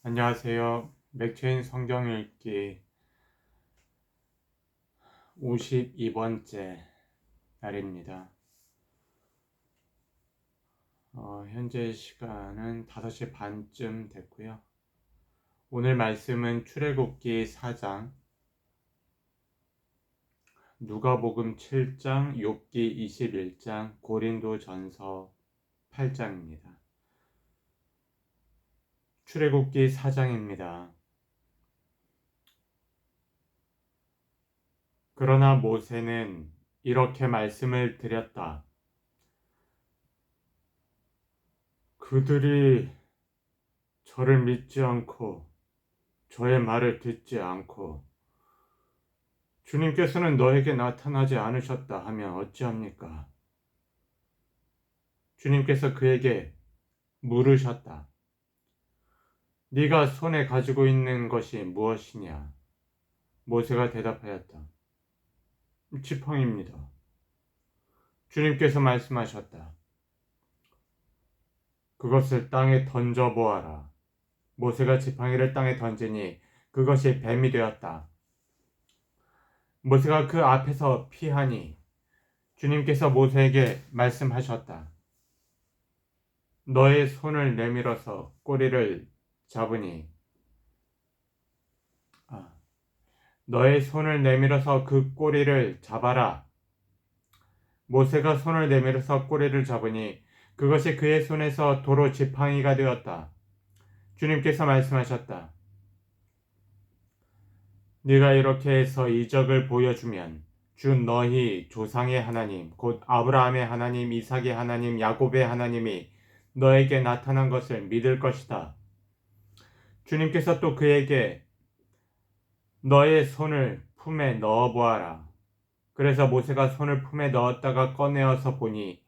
안녕하세요. 맥체인 성경 읽기 52번째 날입니다. 현재 시간은 5시 반쯤 됐고요. 오늘 말씀은 출애굽기 4장, 누가복음 7장, 욥기 21장, 고린도전서 8장입니다. 출애굽기 4장입니다. 그러나 모세는 이렇게 말씀을 드렸다. 그들이 저를 믿지 않고 저의 말을 듣지 않고 주님께서는 너에게 나타나지 않으셨다 하면 어찌합니까? 주님께서 그에게 물으셨다. 네가 손에 가지고 있는 것이 무엇이냐? 모세가 대답하였다. 지팡이입니다. 주님께서 말씀하셨다. 그것을 땅에 던져보아라. 모세가 지팡이를 땅에 던지니 그것이 뱀이 되었다. 모세가 그 앞에서 피하니 주님께서 모세에게 말씀하셨다. 너의 손을 내밀어서 꼬리를 잡으니 너의 손을 내밀어서 그 꼬리를 잡아라. 모세가 손을 내밀어서 꼬리를 잡으니 그것이 그의 손에서 도로 지팡이가 되었다. 주님께서 말씀하셨다. 네가 이렇게 해서 이적을 보여주면 주 너희 조상의 하나님 곧 아브라함의 하나님 이삭의 하나님 야곱의 하나님이 너에게 나타난 것을 믿을 것이다. 주님께서 또 그에게 너의 손을 품에 넣어 보아라. 그래서 모세가 손을 품에 넣었다가 꺼내어서 보니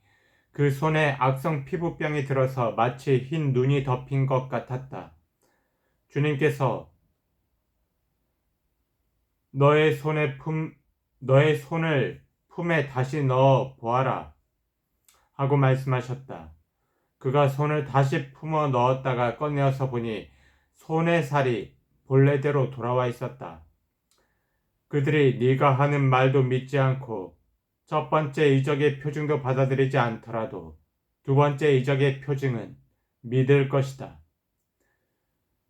그 손에 악성 피부병이 들어서 마치 흰 눈이 덮인 것 같았다. 주님께서 너의 손을 품에 다시 넣어 보아라 하고 말씀하셨다. 그가 손을 다시 품어 넣었다가 꺼내어서 보니 손의 살이 본래대로 돌아와 있었다. 그들이 네가 하는 말도 믿지 않고 첫 번째 이적의 표징도 받아들이지 않더라도 두 번째 이적의 표징은 믿을 것이다.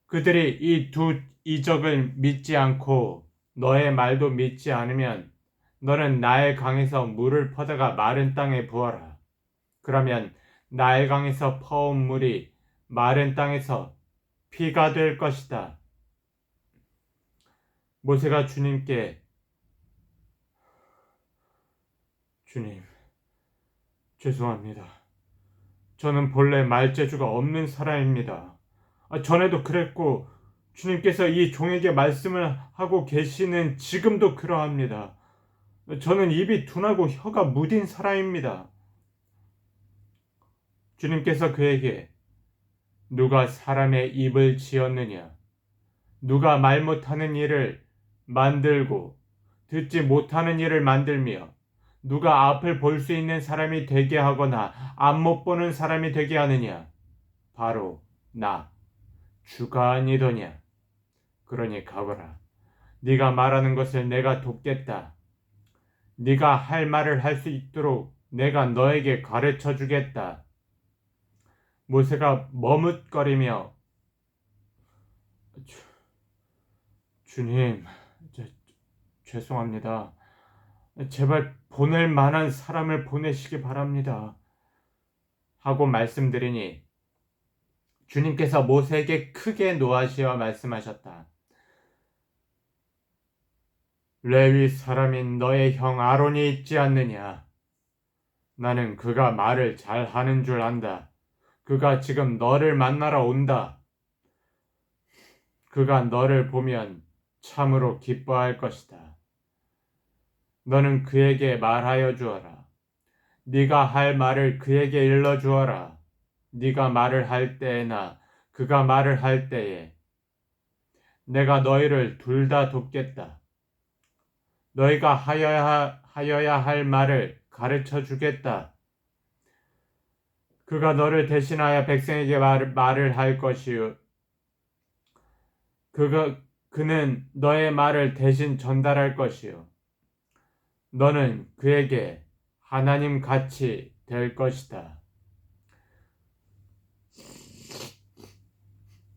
그들이 이 두 이적을 믿지 않고 너의 말도 믿지 않으면 너는 나일 강에서 물을 퍼다가 마른 땅에 부어라. 그러면 나일 강에서 퍼온 물이 마른 땅에서 피가 될 것이다. 모세가 주님께 주님, 죄송합니다. 저는 본래 말재주가 없는 사람입니다. 전에도 그랬고 주님께서 이 종에게 말씀을 하고 계시는 지금도 그러합니다. 저는 입이 둔하고 혀가 무딘 사람입니다. 주님께서 그에게 누가 사람의 입을 지었느냐? 누가 말 못하는 일을 만들고 듣지 못하는 일을 만들며 누가 앞을 볼 수 있는 사람이 되게 하거나 앞 못 보는 사람이 되게 하느냐? 바로 나 주가 아니더냐? 그러니 가거라. 네가 말하는 것을 내가 돕겠다. 네가 할 말을 할 수 있도록 내가 너에게 가르쳐 주겠다. 모세가 머뭇거리며 주님, 죄송합니다. 제발 보낼 만한 사람을 보내시기 바랍니다. 하고 말씀드리니 주님께서 모세에게 크게 노하시어 말씀하셨다. 레위 사람인 너의 형 아론이 있지 않느냐? 나는 그가 말을 잘 하는 줄 안다. 그가 지금 너를 만나러 온다. 그가 너를 보면 참으로 기뻐할 것이다. 너는 그에게 말하여 주어라. 네가 할 말을 그에게 일러 주어라. 네가 말을 할 때에나 그가 말을 할 때에 내가 너희를 둘 다 돕겠다. 너희가 하여야 할 말을 가르쳐 주겠다. 그가 너를 대신하여 백성에게 말을 할 것이요. 그는 너의 말을 대신 전달할 것이요. 너는 그에게 하나님 같이 될 것이다.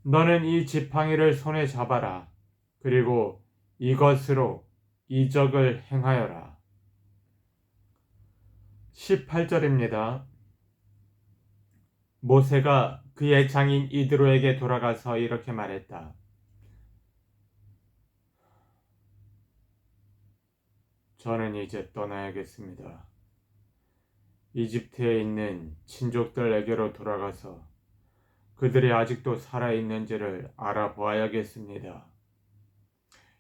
너는 이 지팡이를 손에 잡아라. 그리고 이것으로 이적을 행하여라. 18절입니다. 모세가 그의 장인 이드로에게 돌아가서 이렇게 말했다. 저는 이제 떠나야겠습니다. 이집트에 있는 친족들에게로 돌아가서 그들이 아직도 살아있는지를 알아보아야겠습니다.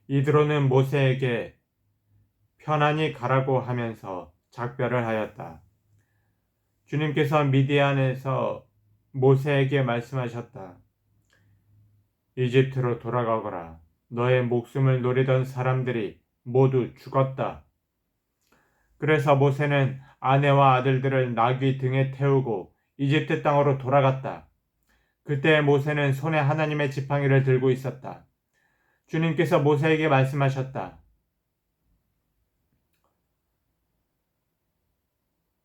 이드로는 모세에게 편안히 가라고 하면서 작별을 하였다. 주님께서 미디안에서 모세에게 말씀하셨다. 이집트로 돌아가거라. 너의 목숨을 노리던 사람들이 모두 죽었다. 그래서 모세는 아내와 아들들을 나귀 등에 태우고 이집트 땅으로 돌아갔다. 그때 모세는 손에 하나님의 지팡이를 들고 있었다. 주님께서 모세에게 말씀하셨다.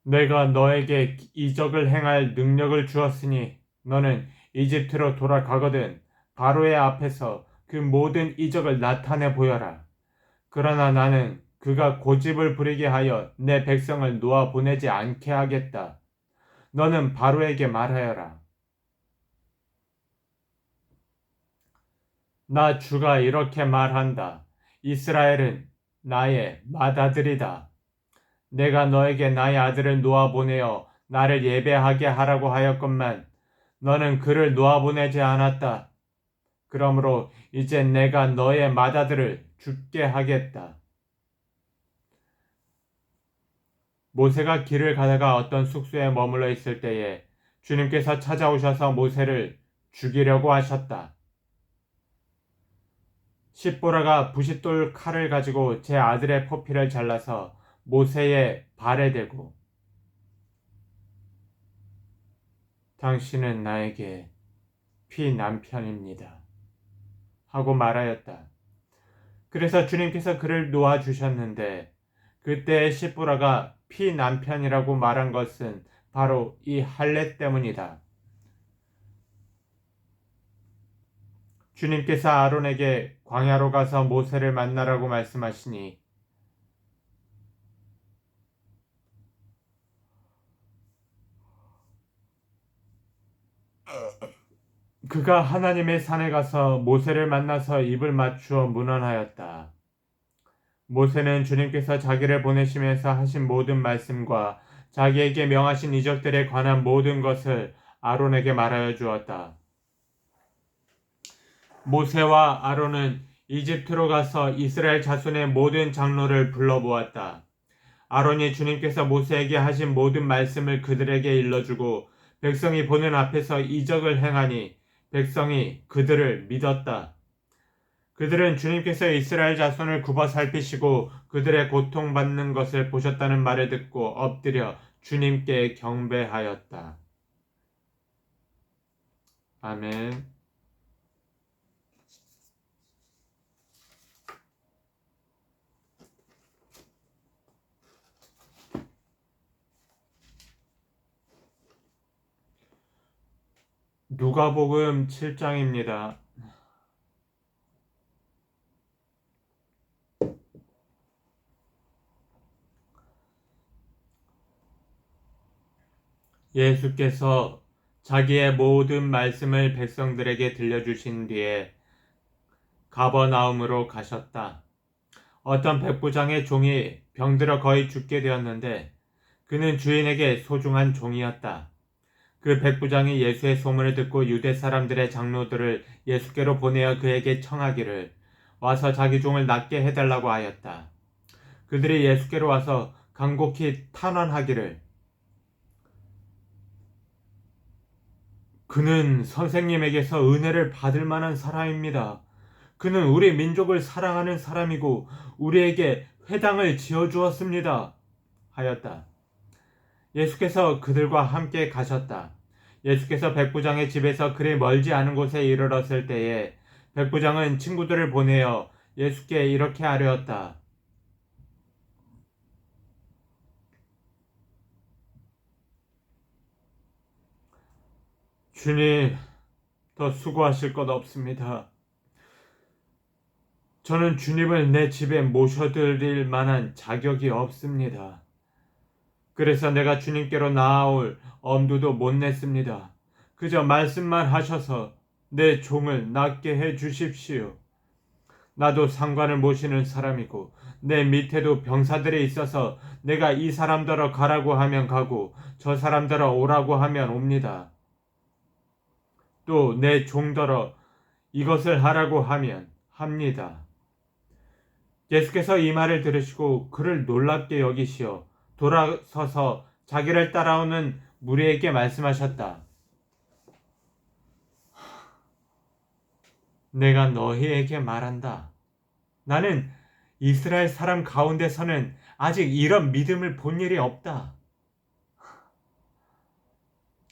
내가 너에게 이적을 행할 능력을 주었으니 너는 이집트로 돌아가거든 바로의 앞에서 그 모든 이적을 나타내 보여라. 그러나 나는 그가 고집을 부리게 하여 내 백성을 놓아 보내지 않게 하겠다. 너는 바로에게 말하여라. 나 주가 이렇게 말한다. 이스라엘은 나의 맏아들이다. 내가 너에게 나의 아들을 놓아보내어 나를 예배하게 하라고 하였건만 너는 그를 놓아보내지 않았다. 그러므로 이제 내가 너의 맏아들을 죽게 하겠다. 모세가 길을 가다가 어떤 숙소에 머물러 있을 때에 주님께서 찾아오셔서 모세를 죽이려고 하셨다. 십보라가 부싯돌 칼을 가지고 제 아들의 포피를 잘라서 모세의 발에 대고 당신은 나에게 피 남편입니다. 하고 말하였다. 그래서 주님께서 그를 놓아주셨는데 그때 십보라가 피 남편이라고 말한 것은 바로 이 할례 때문이다. 주님께서 아론에게 광야로 가서 모세를 만나라고 말씀하시니 그가 하나님의 산에 가서 모세를 만나서 입을 맞추어 문언하였다. 모세는 주님께서 자기를 보내시면서 하신 모든 말씀과 자기에게 명하신 이적들에 관한 모든 것을 아론에게 말하여 주었다. 모세와 아론은 이집트로 가서 이스라엘 자손의 모든 장로를 불러보았다. 아론이 주님께서 모세에게 하신 모든 말씀을 그들에게 일러주고 백성이 보는 앞에서 이적을 행하니 백성이 그들을 믿었다. 그들은 주님께서 이스라엘 자손을 굽어 살피시고 그들의 고통받는 것을 보셨다는 말을 듣고 엎드려 주님께 경배하였다. 아멘. 누가복음 7장입니다. 예수께서 자기의 모든 말씀을 백성들에게 들려주신 뒤에 가버나움으로 가셨다. 어떤 백부장의 종이 병들어 거의 죽게 되었는데 그는 주인에게 소중한 종이었다. 그 백부장이 예수의 소문을 듣고 유대 사람들의 장로들을 예수께로 보내어 그에게 청하기를 와서 자기 종을 낫게 해달라고 하였다. 그들이 예수께로 와서 간곡히 탄원하기를 그는 선생님에게서 은혜를 받을 만한 사람입니다. 그는 우리 민족을 사랑하는 사람이고 우리에게 회당을 지어주었습니다. 하였다. 예수께서 그들과 함께 가셨다. 예수께서 백부장의 집에서 그리 멀지 않은 곳에 이르렀을 때에 백부장은 친구들을 보내어 예수께 이렇게 아뢰었다. 주님, 더 수고하실 것 없습니다. 저는 주님을 내 집에 모셔드릴 만한 자격이 없습니다. 그래서 내가 주님께로 나아올 엄두도 못 냈습니다. 그저 말씀만 하셔서 내 종을 낫게 해 주십시오. 나도 상관을 모시는 사람이고 내 밑에도 병사들이 있어서 내가 이 사람더러 가라고 하면 가고 저 사람더러 오라고 하면 옵니다. 또 내 종더러 이것을 하라고 하면 합니다. 예수께서 이 말을 들으시고 그를 놀랍게 여기시어 돌아서서 자기를 따라오는 무리에게 말씀하셨다. 내가 너희에게 말한다. 나는 이스라엘 사람 가운데서는 아직 이런 믿음을 본 일이 없다.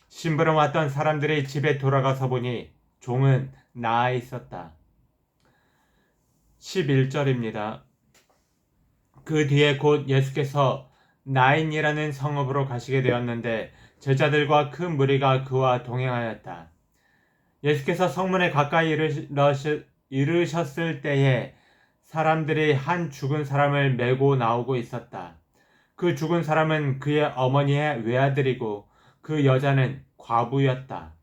심부름 왔던 사람들이 집에 돌아가서 보니 종은 나아 있었다. 11절입니다. 그 뒤에 곧 예수께서 나인이라는 성읍으로 가시게 되었는데 제자들과 큰 무리가 그와 동행하였다. 예수께서 성문에 가까이 이르셨을 때에 사람들이 한 죽은 사람을 메고 나오고 있었다. 그 죽은 사람은 그의 어머니의 외아들이고 그 여자는 과부였다.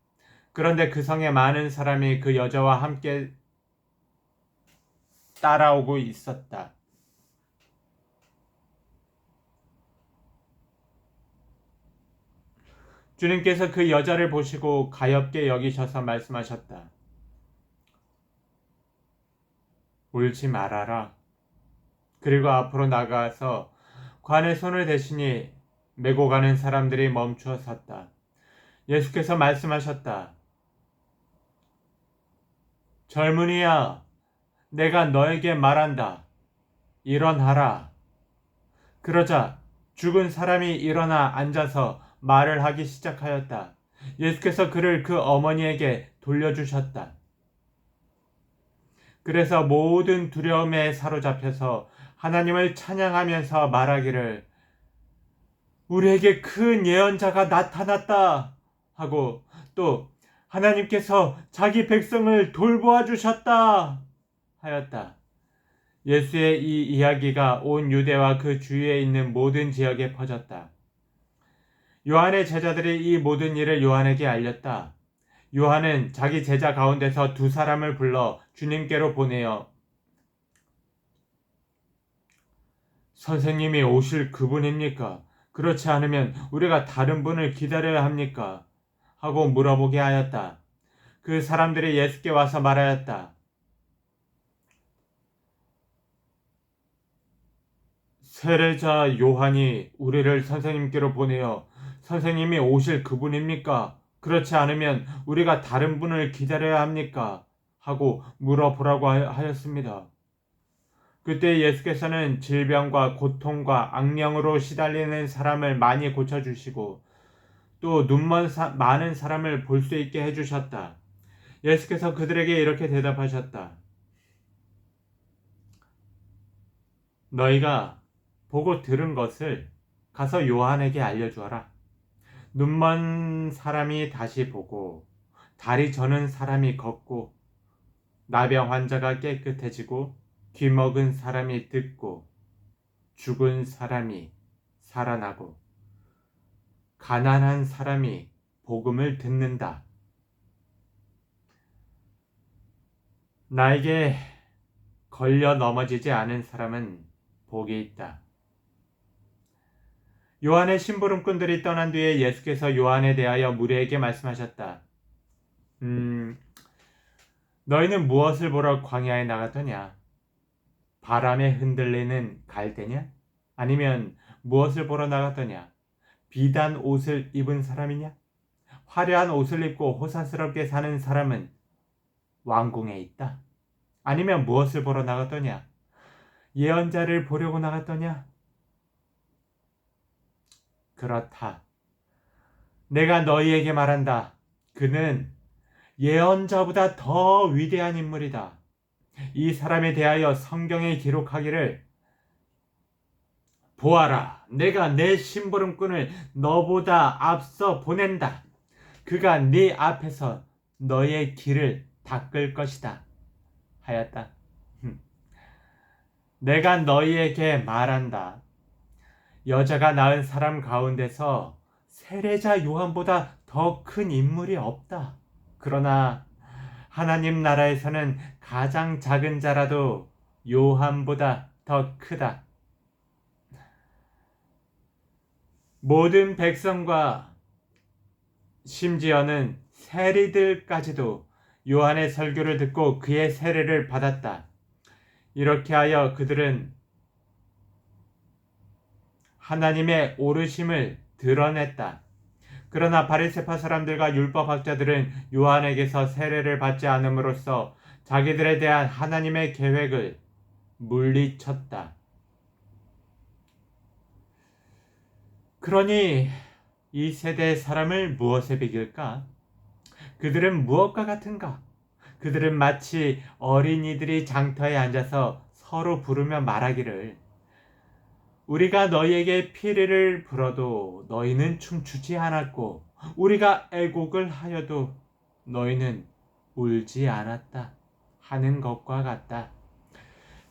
그런데 그 성에 많은 사람이 그 여자와 함께 따라오고 있었다. 주님께서 그 여자를 보시고 가엾게 여기셔서 말씀하셨다. 울지 말아라. 그리고 앞으로 나가서 관의 손을 대시니 메고 가는 사람들이 멈추어 섰다. 예수께서 말씀하셨다. 젊은이야, 내가 너에게 말한다. 일어나라. 그러자 죽은 사람이 일어나 앉아서 말을 하기 시작하였다. 예수께서 그를 그 어머니에게 돌려주셨다. 그래서 모든 두려움에 사로잡혀서 하나님을 찬양하면서 말하기를 우리에게 큰 예언자가 나타났다 하고 또 하나님께서 자기 백성을 돌보아 주셨다 하였다. 예수의 이 이야기가 온 유대와 그 주위에 있는 모든 지역에 퍼졌다. 요한의 제자들이 이 모든 일을 요한에게 알렸다. 요한은 자기 제자 가운데서 두 사람을 불러 주님께로 보내어 선생님이 오실 그분입니까? 그렇지 않으면 우리가 다른 분을 기다려야 합니까? 하고 물어보게 하였다. 그 사람들이 예수께 와서 말하였다. 세례자 요한이 우리를 선생님께로 보내어 선생님이 오실 그분입니까? 그렇지 않으면 우리가 다른 분을 기다려야 합니까? 하고 물어보라고 하였습니다. 그때 예수께서는 질병과 고통과 악령으로 시달리는 사람을 많이 고쳐주시고 또 눈먼 많은 사람을 볼 수 있게 해주셨다. 예수께서 그들에게 이렇게 대답하셨다. 너희가 보고 들은 것을 가서 요한에게 알려주어라. 눈먼 사람이 다시 보고 다리 저는 사람이 걷고 나병 환자가 깨끗해지고 귀먹은 사람이 듣고 죽은 사람이 살아나고 가난한 사람이 복음을 듣는다. 나에게 걸려 넘어지지 않은 사람은 복이 있다. 요한의 심부름꾼들이 떠난 뒤에 예수께서 요한에 대하여 무리에게 말씀하셨다. 너희는 무엇을 보러 광야에 나갔더냐? 바람에 흔들리는 갈대냐? 아니면 무엇을 보러 나갔더냐? 비단 옷을 입은 사람이냐? 화려한 옷을 입고 호사스럽게 사는 사람은 왕궁에 있다. 아니면 무엇을 보러 나갔더냐? 예언자를 보려고 나갔더냐? 그렇다. 내가 너희에게 말한다. 그는 예언자보다 더 위대한 인물이다. 이 사람에 대하여 성경에 기록하기를 보아라, 내가 내 심부름꾼을 너보다 앞서 보낸다. 그가 네 앞에서 너의 길을 닦을 것이다 하였다. 내가 너희에게 말한다. 여자가 낳은 사람 가운데서 세례자 요한보다 더 큰 인물이 없다. 그러나 하나님 나라에서는 가장 작은 자라도 요한보다 더 크다. 모든 백성과 심지어는 세리들까지도 요한의 설교를 듣고 그의 세례를 받았다. 이렇게 하여 그들은 하나님의 오르심을 드러냈다. 그러나 바리새파 사람들과 율법학자들은 요한에게서 세례를 받지 않음으로써 자기들에 대한 하나님의 계획을 물리쳤다. 그러니 이 세대의 사람을 무엇에 비길까? 그들은 무엇과 같은가? 그들은 마치 어린이들이 장터에 앉아서 서로 부르며 말하기를 우리가 너희에게 피리를 불어도 너희는 춤추지 않았고 우리가 애곡을 하여도 너희는 울지 않았다 하는 것과 같다.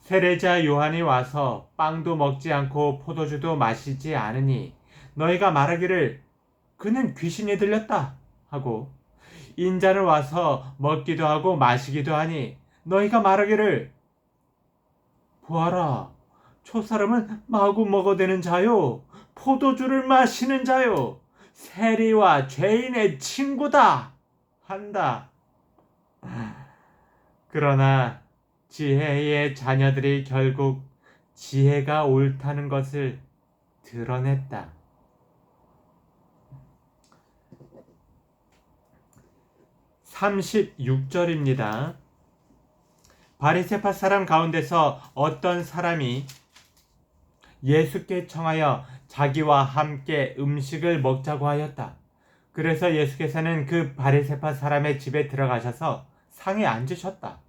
세례자 요한이 와서 빵도 먹지 않고 포도주도 마시지 않으니 너희가 말하기를 그는 귀신이 들렸다 하고 인자는 와서 먹기도 하고 마시기도 하니 너희가 말하기를 보아라, 저 사람은 마구 먹어대는 자요, 포도주를 마시는 자요, 세리와 죄인의 친구다 한다. 그러나 지혜의 자녀들이 결국 지혜가 옳다는 것을 드러냈다. 36절입니다. 바리새파 사람 가운데서 어떤 사람이 예수께 청하여 자기와 함께 음식을 먹자고 하였다. 그래서 예수께서는 그 바리새파 사람의 집에 들어가셔서 상에 앉으셨다.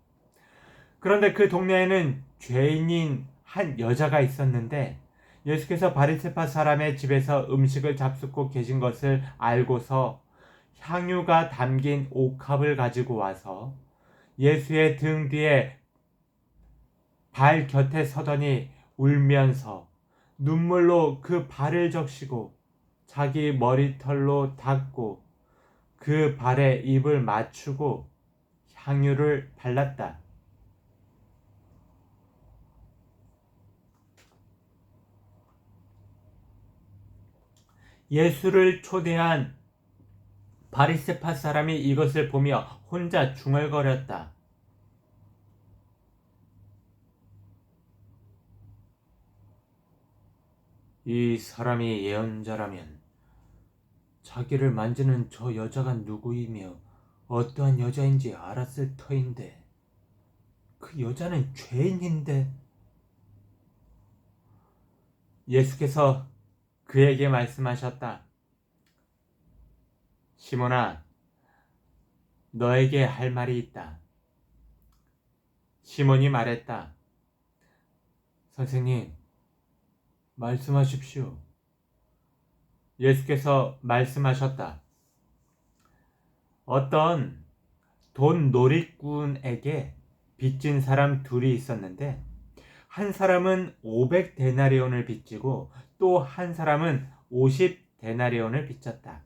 그런데 그 동네에는 죄인인 한 여자가 있었는데 예수께서 바리새파 사람의 집에서 음식을 잡수고 계신 것을 알고서 향유가 담긴 옥합을 가지고 와서 예수의 등 뒤에 발 곁에 서더니 울면서 눈물로 그 발을 적시고 자기 머리털로 닦고 그 발에 입을 맞추고 향유를 발랐다. 예수를 초대한 바리새파 사람이 이것을 보며 혼자 중얼거렸다. 이 사람이 예언자라면 자기를 만지는 저 여자가 누구이며 어떠한 여자인지 알았을 터인데 그 여자는 죄인인데. 예수께서 그에게 말씀하셨다. 시몬아, 너에게 할 말이 있다. 시몬이 말했다. 선생님, 말씀하십시오. 예수께서 말씀하셨다. 어떤 돈 놀이꾼에게 빚진 사람 둘이 있었는데 한 사람은 500데나리온을 빚지고 또 한 사람은 50데나리온을 빚졌다.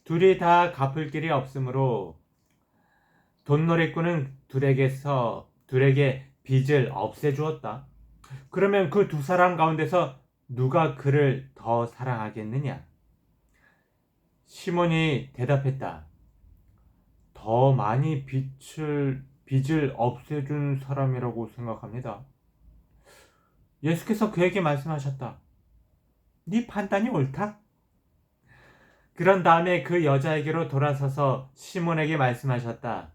둘이 다 갚을 길이 없으므로 돈놀이꾼은 둘에게 빚을 없애주었다. 그러면 그 두 사람 가운데서 누가 그를 더 사랑하겠느냐? 시몬이 대답했다. 더 많이 빚을 없애준 사람이라고 생각합니다. 예수께서 그에게 말씀하셨다. 네 판단이 옳다. 그런 다음에 그 여자에게로 돌아서서 시몬에게 말씀하셨다.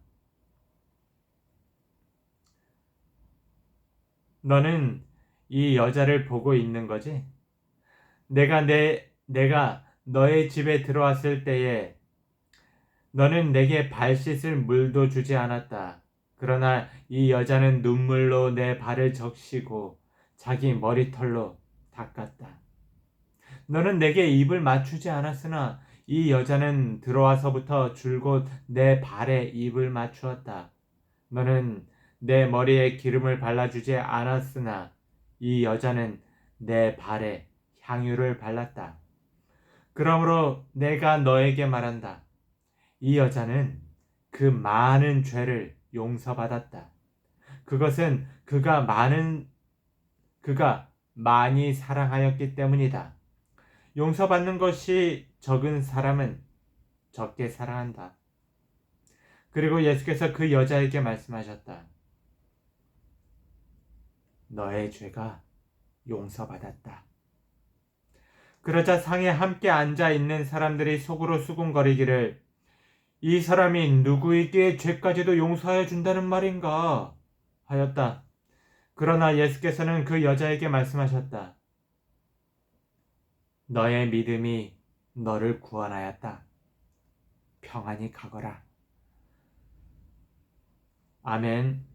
너는 이 여자를 보고 있는 거지? 내가 너의 집에 들어왔을 때에 너는 내게 발 씻을 물도 주지 않았다. 그러나 이 여자는 눈물로 내 발을 적시고 자기 머리털로 닦았다. 너는 내게 입을 맞추지 않았으나 이 여자는 들어와서부터 줄곧 내 발에 입을 맞추었다. 너는 내 머리에 기름을 발라주지 않았으나 이 여자는 내 발에 향유를 발랐다. 그러므로 내가 너에게 말한다. 이 여자는 그 많은 죄를 용서받았다. 그것은 그가 많이 사랑하였기 때문이다. 용서받는 것이 적은 사람은 적게 사랑한다. 그리고 예수께서 그 여자에게 말씀하셨다. 너의 죄가 용서받았다. 그러자 상에 함께 앉아 있는 사람들이 속으로 수군거리기를 이 사람이 누구에게 죄까지도 용서하여 준다는 말인가 하였다. 그러나 예수께서는 그 여자에게 말씀하셨다. 너의 믿음이 너를 구원하였다. 평안히 가거라. 아멘.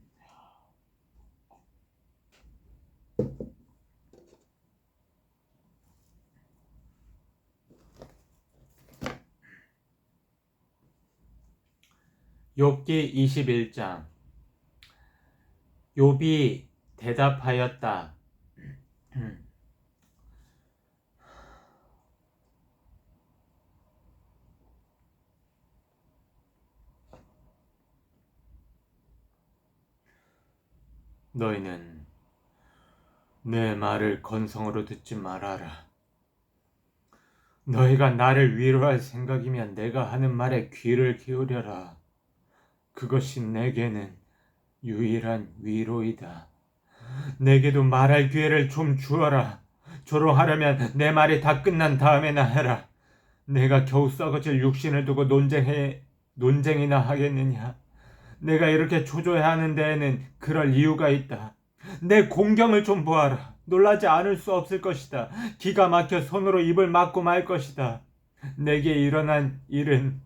욥기 21장. 욥이 대답하였다. 너희는 내 말을 건성으로 듣지 말아라. 너희가 나를 위로할 생각이면 내가 하는 말에 귀를 기울여라. 그것이 내게는 유일한 위로이다. 내게도 말할 기회를 좀 주어라. 조롱하려면 내 말이 다 끝난 다음에나 해라. 내가 겨우 썩어질 육신을 두고 논쟁이나 하겠느냐. 내가 이렇게 초조해하는 데에는 그럴 이유가 있다. 내 공경을 좀 보아라. 놀라지 않을 수 없을 것이다. 기가 막혀 손으로 입을 막고 말 것이다. 내게 일어난 일은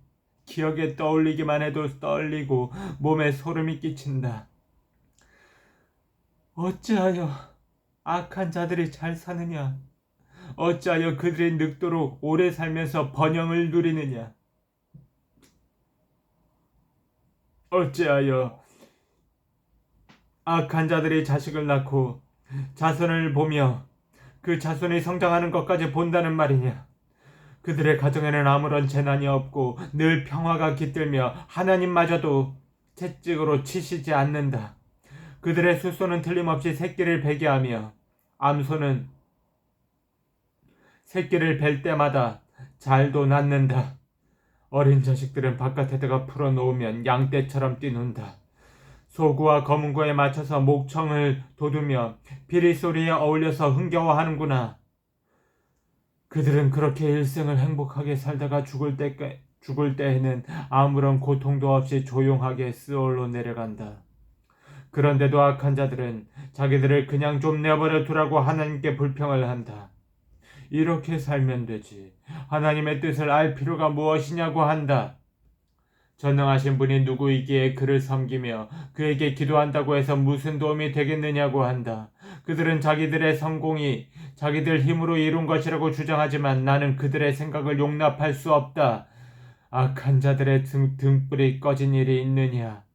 기억에 떠올리기만 해도 떨리고 몸에 소름이 끼친다. 어찌하여 악한 자들이 잘 사느냐? 어찌하여 그들이 늙도록 오래 살면서 번영을 누리느냐? 어찌하여 악한 자들이 자식을 낳고 자손을 보며 그 자손이 성장하는 것까지 본다는 말이냐? 그들의 가정에는 아무런 재난이 없고 늘 평화가 깃들며 하나님마저도 채찍으로 치시지 않는다. 그들의 숫소는 틀림없이 새끼를 베게 하며 암소는 새끼를 벨 때마다 잘도 낳는다. 어린 자식들은 바깥에다가 풀어놓으면 양떼처럼 뛰논다. 소구와 검은고에 맞춰서 목청을 돋우며 비리소리에 어울려서 흥겨워하는구나. 그들은 그렇게 일생을 행복하게 살다가 죽을 때에는 아무런 고통도 없이 조용하게 스올로 내려간다. 그런데도 악한 자들은 자기들을 그냥 좀 내버려 두라고 하나님께 불평을 한다. 이렇게 살면 되지. 하나님의 뜻을 알 필요가 무엇이냐고 한다. 전능하신 분이 누구이기에 그를 섬기며 그에게 기도한다고 해서 무슨 도움이 되겠느냐고 한다. 그들은 자기들의 성공이 자기들 힘으로 이룬 것이라고 주장하지만 나는 그들의 생각을 용납할 수 없다. 악한 자들의 등불이 꺼진 일이 있느냐?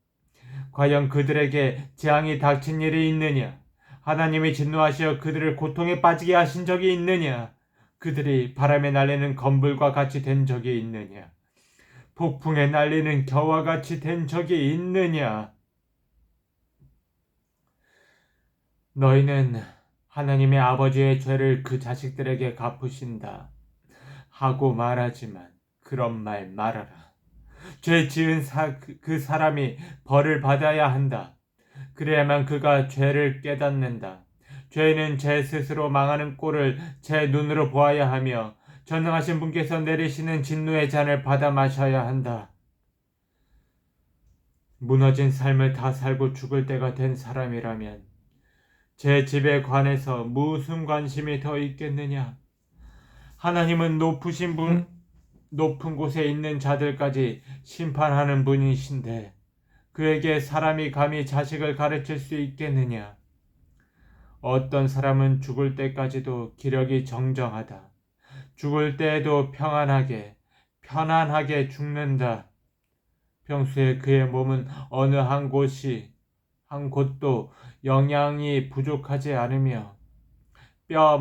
과연 그들에게 재앙이 닥친 일이 있느냐? 하나님이 진노하시어 그들을 고통에 빠지게 하신 적이 있느냐? 그들이 바람에 날리는 검불과 같이 된 적이 있느냐? 폭풍에 날리는 겨와 같이 된 적이 있느냐? 너희는 하나님의 아버지의 죄를 그 자식들에게 갚으신다 하고 말하지만 그런 말 말아라. 죄 지은 그 사람이 벌을 받아야 한다. 그래야만 그가 죄를 깨닫는다. 죄는 제 스스로 망하는 꼴을 제 눈으로 보아야 하며 전능하신 분께서 내리시는 진노의 잔을 받아 마셔야 한다. 무너진 삶을 다 살고 죽을 때가 된 사람이라면 제 집에 관해서 무슨 관심이 더 있겠느냐? 하나님은 높으신 분, 높은 곳에 있는 자들까지 심판하는 분이신데 그에게 사람이 감히 자식을 가르칠 수 있겠느냐? 어떤 사람은 죽을 때까지도 기력이 정정하다. 죽을 때에도 편안하게 죽는다. 평소에 그의 몸은 어느 한 곳도 영양이 부족하지 않으며 뼈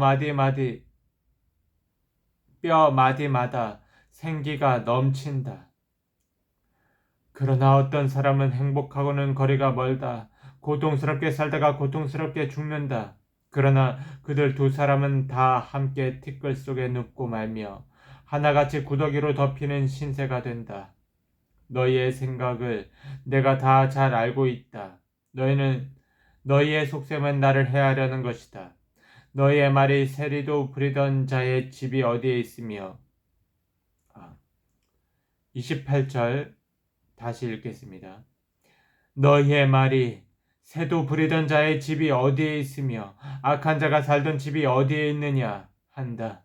마디마다 생기가 넘친다. 그러나 어떤 사람은 행복하고는 거리가 멀다. 고통스럽게 살다가 고통스럽게 죽는다. 그러나 그들 두 사람은 다 함께 티끌 속에 눕고 말며 하나같이 구더기로 덮이는 신세가 된다. 너희의 생각을 내가 다 잘 알고 있다. 너희의 속셈은 나를 해하려는 것이다. 너희의 말이 세리도 부리던 자의 집이 어디에 있으며 28절 다시 읽겠습니다. 너희의 말이 새도 부리던 자의 집이 어디에 있으며 악한 자가 살던 집이 어디에 있느냐 한다.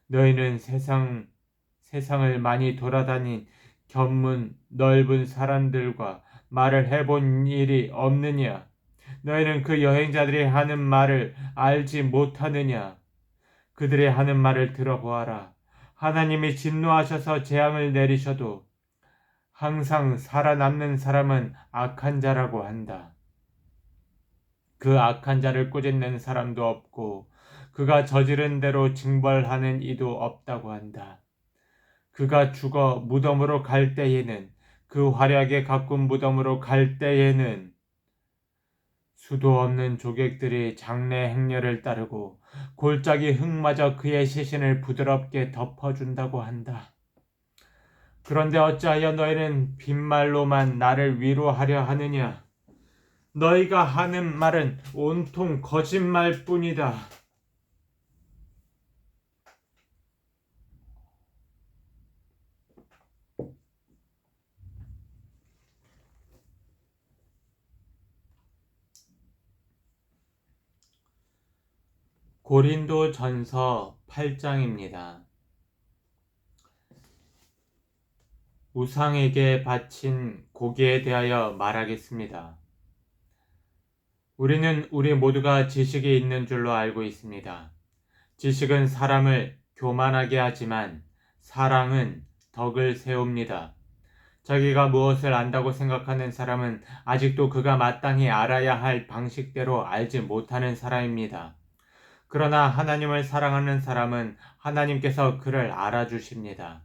너희는 세상을 많이 돌아다닌 견문 넓은 사람들과 말을 해본 일이 없느냐? 너희는 그 여행자들이 하는 말을 알지 못하느냐? 그들이 하는 말을 들어보아라. 하나님이 진노하셔서 재앙을 내리셔도 항상 살아남는 사람은 악한 자라고 한다. 그 악한 자를 꾸짖는 사람도 없고 그가 저지른 대로 징벌하는 이도 없다고 한다. 그가 죽어 무덤으로 갈 때에는 그 화려하게 가꾼 무덤으로 갈 때에는 수도 없는 조객들이 장래 행렬을 따르고 골짜기 흙마저 그의 시신을 부드럽게 덮어준다고 한다. 그런데 어찌하여 너희는 빈말로만 나를 위로하려 하느냐? 너희가 하는 말은 온통 거짓말뿐이다. 고린도전서 8장입니다. 우상에게 바친 고기에 대하여 말하겠습니다. 우리는 우리 모두가 지식이 있는 줄로 알고 있습니다. 지식은 사람을 교만하게 하지만 사랑은 덕을 세웁니다. 자기가 무엇을 안다고 생각하는 사람은 아직도 그가 마땅히 알아야 할 방식대로 알지 못하는 사람입니다. 그러나 하나님을 사랑하는 사람은 하나님께서 그를 알아주십니다.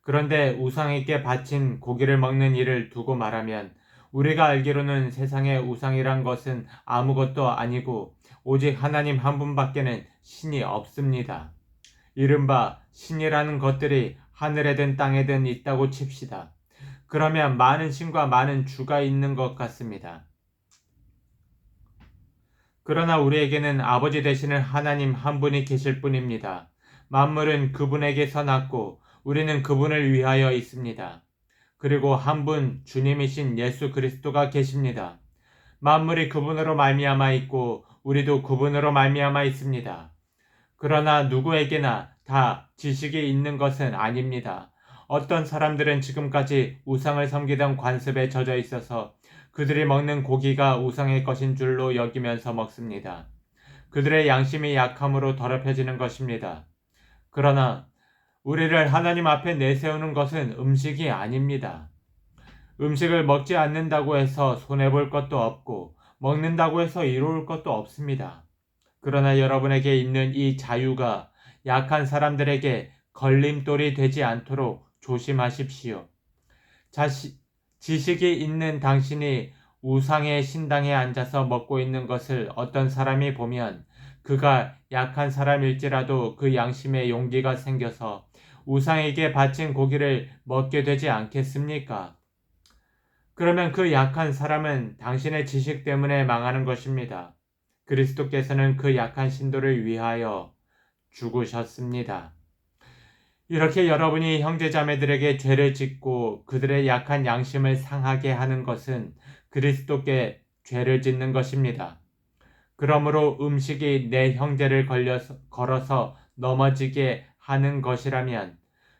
그런데 우상에게 바친 고기를 먹는 일을 두고 말하면 우리가 알기로는 세상의 우상이란 것은 아무것도 아니고 오직 하나님 한 분밖에는 신이 없습니다. 이른바 신이라는 것들이 하늘에든 땅에든 있다고 칩시다. 그러면 많은 신과 많은 주가 있는 것 같습니다. 그러나 우리에게는 아버지 되시는 하나님 한 분이 계실 뿐입니다. 만물은 그분에게서 났고 우리는 그분을 위하여 있습니다. 그리고 한 분 주님이신 예수 그리스도가 계십니다. 만물이 그분으로 말미암아 있고 우리도 그분으로 말미암아 있습니다. 그러나 누구에게나 다 지식이 있는 것은 아닙니다. 어떤 사람들은 지금까지 우상을 섬기던 관습에 젖어 있어서 그들이 먹는 고기가 우상의 것인 줄로 여기면서 먹습니다. 그들의 양심이 약함으로 더럽혀지는 것입니다. 그러나 우리를 하나님 앞에 내세우는 것은 음식이 아닙니다. 음식을 먹지 않는다고 해서 손해볼 것도 없고 먹는다고 해서 이로울 것도 없습니다. 그러나 여러분에게 있는 이 자유가 약한 사람들에게 걸림돌이 되지 않도록 조심하십시오. 지식이 있는 당신이 우상의 신당에 앉아서 먹고 있는 것을 어떤 사람이 보면 그가 약한 사람일지라도 그 양심에 용기가 생겨서 우상에게 바친 고기를 먹게 되지 않겠습니까? 그러면 그 약한 사람은 당신의 지식 때문에 망하는 것입니다. 그리스도께서는 그 약한 신도를 위하여 죽으셨습니다. 이렇게 여러분이 형제자매들에게 죄를 짓고 그들의 약한 양심을 상하게 하는 것은 그리스도께 죄를 짓는 것입니다. 그러므로 음식이 내 형제를 걸어서 넘어지게 하는 것이라면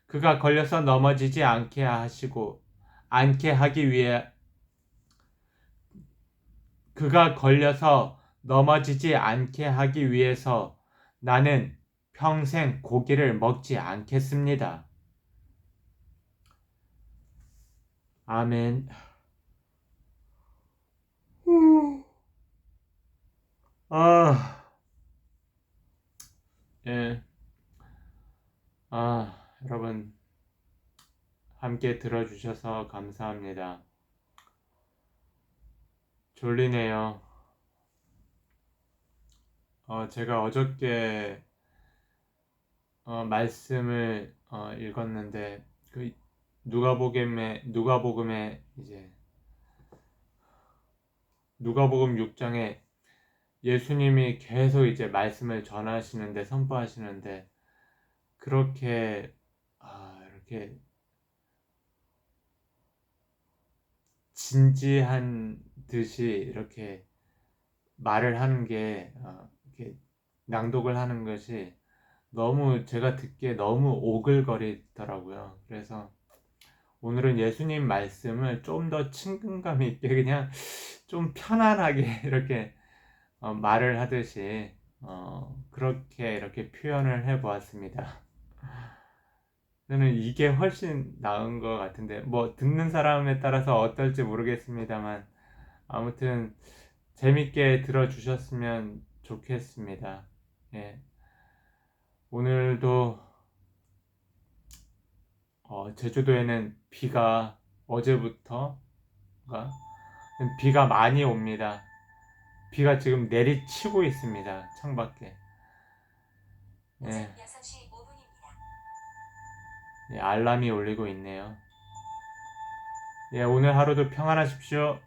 그가 걸려서 넘어지지 않게 하시고 않게 하기 위해 그가 걸려서 넘어지지 않게 하기 위해서 나는 평생 고기를 먹지 않겠습니다. 아멘. 아, 예. 여러분 함께 들어주셔서 감사합니다. 졸리네요. 제가 어저께 말씀을 읽었는데 그 누가복음에 이제 누가복음 6장에 예수님이 계속 이제 말씀을 전하시는데 선포하시는데 그렇게 이렇게 진지한 듯이 이렇게 말을 하는 게 이렇게 낭독을 하는 것이 너무 제가 듣기에 너무 오글거리더라고요. 그래서 오늘은 예수님 말씀을 좀 더 친근감 있게 그냥 좀 편안하게 이렇게 말을 하듯이 그렇게 이렇게 표현을 해 보았습니다. 저는 이게 훨씬 나은 것 같은데 뭐 듣는 사람에 따라서 어떨지 모르겠습니다만 아무튼 재밌게 들어주셨으면 좋겠습니다. 예. 오늘도 제주도에는 비가 어제부터가 비가 많이 옵니다. 비가 지금 내리치고 있습니다. 창밖에. 예. 예, 알람이 울리고 있네요. 예, 오늘 하루도 평안하십시오.